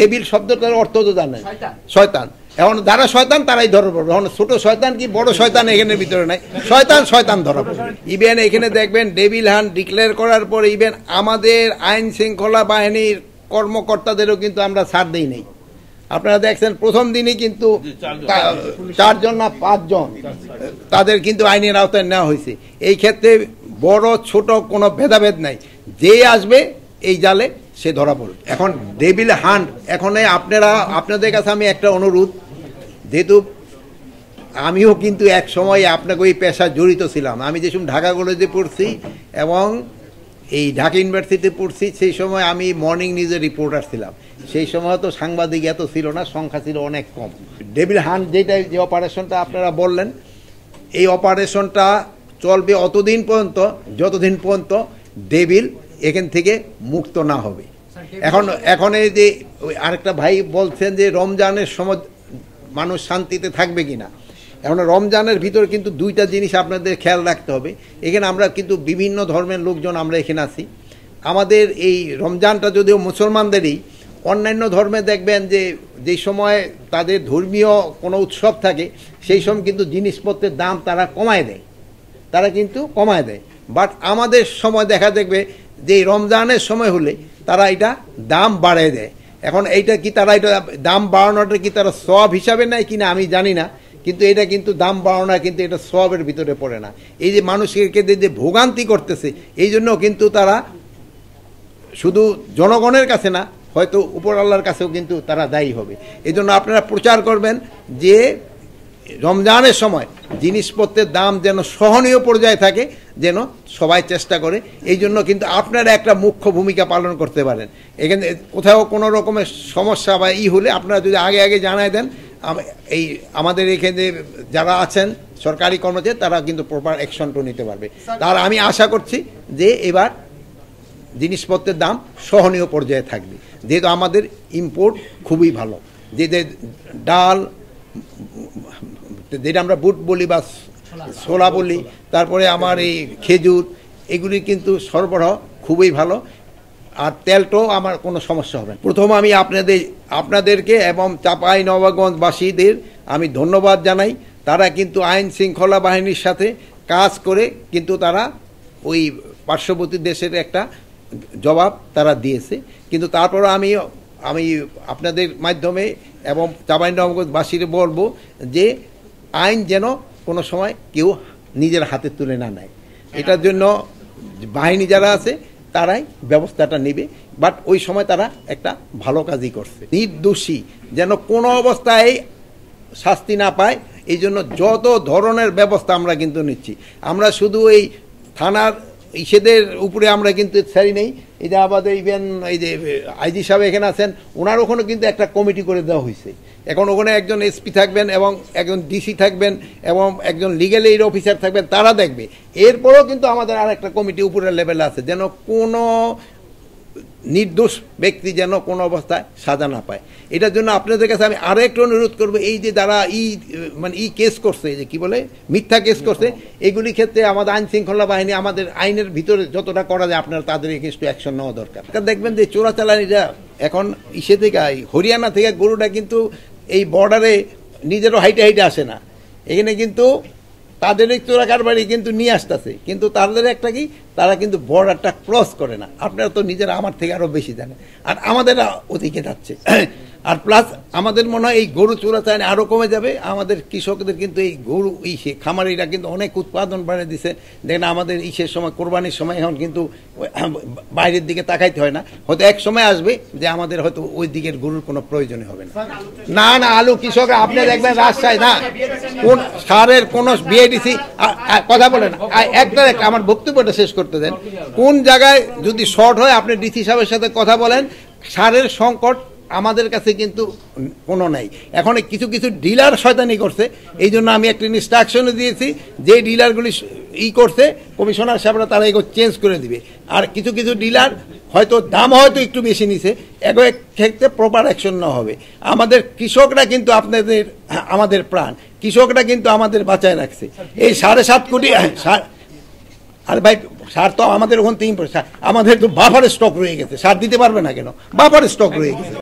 Devil শব্দটার অর্থ তো জানেন, শয়তান। এখন যারা শয়তান তারাই ধরা পড়বে। এখন ছোট শয়তান কি বড় শয়তান এখানে ভিতরে নাই, শয়তান শয়তান ধরা পড়বে। ইভেন এখানে দেখবেন ডেভিল হান্ট ডিক্লেয়ার করার পরে ইভেন আমাদের আইন শৃঙ্খলা বাহিনীর কর্মকর্তাদেরও কিন্তু আমরা ছাড় দিই নাই। আপনারা দেখছেন প্রথম দিনই কিন্তু 4 জন না 5 জন তাদের কিন্তু আইনের আওতায় নেওয়া হয়েছে। এই ক্ষেত্রে বড় ছোট কোনো ভেদাভেদ নাই, যে আসবে এই জালে সে ধরা পড়বে। এখন ডেভিল হান্ট, এখন আপনাদের কাছে আমি একটা অনুরোধ, যেহেতু আমিও কিন্তু এক সময় আপনাকে ওই পেশা জড়িত ছিলাম। আমি যে সময় ঢাকা কলেজে পড়ছি এবং এই ঢাকা ইউনিভার্সিটিতে পড়ছি, সেই সময় আমি মর্নিং নিউজের রিপোর্টার ছিলাম। সেই সময় তো সাংবাদিক এত ছিল না, সংখ্যা ছিল অনেক কম। ডেভিল হান্ট যে অপারেশনটা আপনারা বললেন, এই অপারেশনটা চলবে অতদিন পর্যন্ত যতদিন পর্যন্ত ডেভিল এখান থেকে মুক্ত না হবে। এখন এই যে আরেকটা ভাই বলছেন যে রমজানের সময় মানুষ শান্তিতে থাকবে কিনা, এখন রমজানের ভিতরে কিন্তু 2টা জিনিস আপনাদের খেয়াল রাখতে হবে। এখানে আমরা কিন্তু বিভিন্ন ধর্মের লোকজন আমরা এখানে আছি। আমাদের এই রমজানটা যদিও মুসলমানদেরই, অন্যান্য ধর্মে দেখবেন যে যেই সময় তাদের ধর্মীয় কোনো উৎসব থাকে সেই সময় কিন্তু জিনিসপত্রের দাম তারা কমায় দেয়, বাট আমাদের সময় দেখা দেখবে যে রমজানের সময় হলে তারা এটা দাম বাড়িয়ে দেয়। এখন এইটা কি তারা এটা দাম বাড়ানোটা কি তারা সওয়াব হিসাবে নেয় কিনা আমি জানি না, কিন্তু এটা কিন্তু দাম বাড়ানো কিন্তু এটা সওয়াবের ভিতরে পড়ে না। এই যে মানুষকে যে ভোগান্তি করতেছে, এই জন্য কিন্তু তারা শুধু জনগণের কাছে না, হয়তো উপর আল্লাহর কাছেও কিন্তু তারা দায়ী হবে। এই জন্য আপনারা প্রচার করবেন যে রমজানের সময় জিনিসপত্রের দাম যেন সহনীয় পর্যায়ে থাকে, যেন সবাই চেষ্টা করে। এই জন্য কিন্তু আপনারা একটা মুখ্য ভূমিকা পালন করতে পারেন। এখানে কোথাও কোনো রকমের সমস্যা বা হলে আপনারা যদি আগে জানায় দেন, এই আমাদের এখানে যারা আছেন সরকারি কর্মচারী তারা কিন্তু প্রপার অ্যাকশনটা নিতে পারবে। তার আমি আশা করছি যে এবার জিনিসপত্রের দাম সহনীয় পর্যায়ে থাকবে, যেহেতু আমাদের ইম্পোর্ট খুবই ভালো। যে ডাল, যেটা আমরা বুট বলি বা ছোলা বলি, তারপরে আমার এই খেজুর, এগুলি কিন্তু সরবরাহ খুবই ভালো। আর তেলটাও আমার কোনো সমস্যা হবে না। প্রথম আমি আপনাদেরকে এবং চাঁপাইনবাবগঞ্জবাসীদের আমি ধন্যবাদ জানাই। তারা কিন্তু আইন শৃঙ্খলা বাহিনীর সাথে কাজ করে কিন্তু তারা ওই পার্শ্ববর্তী দেশের একটা জবাব তারা দিয়েছে। কিন্তু তারপরে আমি আপনাদের মাধ্যমে এবং চাঁপাইনবাবগঞ্জবাসীর বলবো যে আইন যেন কোনো সময় কেউ নিজের হাতে তুলে না নেয়। এটার জন্য বাহিনী যারা আছে তারাই ব্যবস্থাটা নেবে, বাট ওই সময় তারা একটা ভালো কাজই করছে। নির্দোষী যেন কোনো অবস্থায় শাস্তি না পায়, এই জন্য যত ধরনের ব্যবস্থা আমরা কিন্তু নিচ্ছি। আমরা শুধু এই থানার ইসেদের উপরে আমরা কিন্তু ছাড়ি নেই। এই যে আমাদের ইভেন এই যে আইজি সাহেব এখানে আছেন, ওনার ওখানে কিন্তু একটা কমিটি করে দেওয়া হয়েছে। এখন ওখানে একজন এসপি থাকবেন এবং একজন ডিসি থাকবেন এবং একজন লিগ্যাল এইড অফিসার থাকবেন, তারা দেখবে। এরপরেও কিন্তু আমাদের আর একটা কমিটি উপরের লেভেলে আছে, যেন কোনো নির্দোষ ব্যক্তি যেন কোনো অবস্থায় সাজা না পায়। এটার জন্য আপনাদের কাছে আমি আরও একটু অনুরোধ করবো, এই যে যারা কেস করছে, যে কি বলে মিথ্যা কেস করছে, এগুলির ক্ষেত্রে আমাদের আইন শৃঙ্খলা বাহিনী আমাদের আইনের ভিতরে যতটা করা যায় আপনারা তাদের এগেইনস্টে অ্যাকশন নেওয়া দরকার। দেখবেন যে চোরাচালানিরা এখন থেকে হরিয়ানা থেকে গরুটা কিন্তু এই বর্ডারে নিজেরও হাইটে আসে না, এখানে কিন্তু তাদের এই চোরা কারবারি কিন্তু নিয়ে আসতেছে, কিন্তু তাদের একটা কি, তারা কিন্তু বর্ডারটা ক্রস করে না। আপনারা তো নিজেরা আমার থেকে আরও বেশি জানেন, আর আমাদের ওদিকে যাচ্ছে। আর প্লাস আমাদের মনে হয় এই গরু চোরাচালানি আরও কমে যাবে। আমাদের কৃষকদের কিন্তু এই গরু খামারিরা কিন্তু অনেক উৎপাদন বাড়িয়ে দিচ্ছে। দেখেন আমাদের সময় কোরবানির সময় এখন কিন্তু বাইরের দিকে তাকাইতে হয় না। হয়তো এক সময় আসবে যে আমাদের হয়তো ওই দিকের গরুর কোনো প্রয়োজনই হবে না। না আলু কৃষকরা আপনি দেখবেন রাজশাহী না কোন সারের কোনো বিএডিসি কথা বলেন, একটা আমার বক্তব্যটা শেষ করতে দেন। কোন জায়গায় যদি শর্ট হয় আপনি ডিসি সাহেবের সাথে কথা বলেন। সারের সংকট আমাদের কাছে কিন্তু কোনো নাই। এখন কিছু ডিলার শয়তানি করছে, এই জন্য আমি একটা ইনস্ট্রাকশনও দিয়েছি যে ডিলারগুলি করছে কমিশনার সাহেবরা তারা এগুলো চেঞ্জ করে দিবে। আর কিছু ডিলার হয়তো দাম হয়তো একটু বেশি নিছে, এগুলো ক্ষেত্রে প্রপার অ্যাকশন নেওয়া হবে। আমাদের কৃষকরা কিন্তু আমাদের প্রাণ, কৃষকরা কিন্তু আমাদের বাঁচায় রাখছে। এই 7.5 কোটি আর ভাই সার তো আমাদের ওখান থেকে আমাদের তো বাফারের স্টক রয়ে গেছে, সার দিতে পারবে না কেন, বাফারের স্টক রয়ে গেছে।